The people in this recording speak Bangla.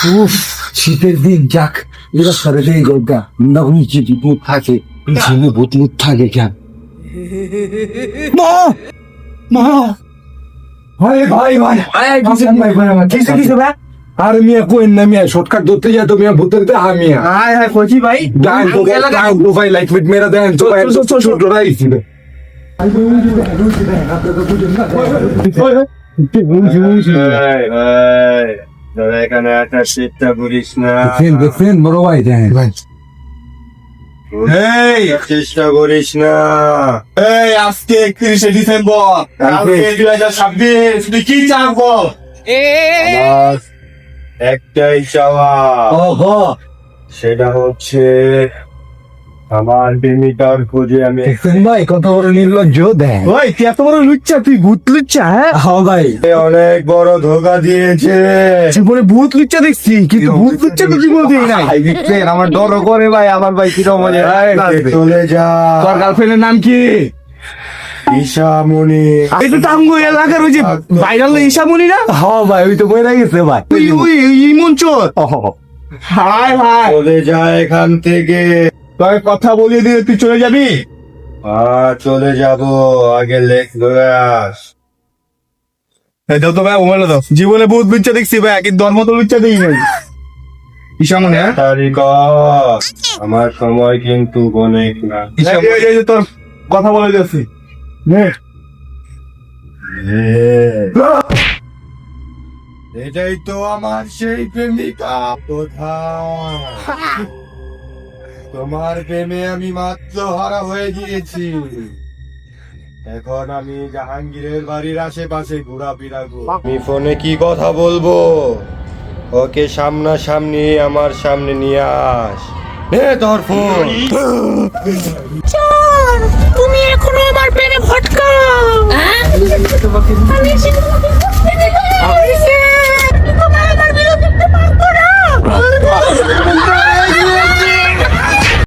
উফ, শীতের দিন যাক এরা সারে দেয় গল্পা না নিচে ভূত থাকে পিছনে ভূত থাকে কেন মা মা ভাই ভাই ভাই ভাই ভাই আমার কিসে কিসে ভাই আর মিয়া কোয়েন না মিয়া শর্টকাট ধরতে যা তো মিয়া ভূতের তে হা মিয়া হাই হাই কোচি ভাই ডান তো ভাই লাইট মিট মেরা দেন তো ভাই ছোট রাইছি এখানে একটা চেষ্টা করিস না, দেখেন বড় ভাই দেখেন ভাই এই চেষ্টা করিস না। এই আজকে 31শে ডিসেম্বর, কালকে 2026, তুই কি চাস বল? আমার একটাই চাওয়া, ওহো সেটা হচ্ছে আমার প্রেমিকার খোঁজে আমি দেখেন ভাই কত বড় নির্লজ্জ দেন ওই তুই এত বড় লুচ্চা, তুই ভূত লুচ্চা? হ্যাঁ হ্যাঁ ভাই অনেক বড় ধোকা দিয়েছে। জীবনে ভূত লুচ্চা দেখছি, কিন্তু ভূত লুচ্চা তো জীবনে দিই নাই। আমার ডর করে ভাই আমার ভাই কিরকম চলে যা। তোর গার্লফ্রেন্ডের নাম কি ঈশামণি। এই তো টাঙ্গু এলাকার ওই যে ভাইরাল ঈশামণি না? হ্যাঁ ভাই ওই তো বইরা গেছে ভাই ওই ওই ইমন চোর। হাই হাই, চলে যা এখান থেকে। তোকে কথা বলিয়ে দিয়ে তুই চলে যাবি? চলে যাব, আগে লেখ ধরে আস। এই দাও তো ভাই, মোবাইল দাও। জীবনে ভূত লুচ্চা দেখছি ভাই, কিন্তু ধর্ম তো লুচ্চা দিই নাই। ঈশামণি, হ্যাঁ তারিখ, আমার সময় কিন্তু অনেক না। এই যে তোর কথা বলে যাচ্ছি। এটাই তো আমার সেই প্রেমিকা। কোথায়? তোমার প্রেমে আমি মাত্র হারা হয়ে গিয়েছি। এখন আমি জাহাঙ্গীরের বাড়ির আশেপাশে ঘোরাফেরা করব। আমি ফোনে কি কথা বলবো? ওকে সামনাসামনি আমার সামনে নিয়ে আস। নে তোর ফোন। তুমি এখনো আমার প্রেমে ভটকাও। আমি যে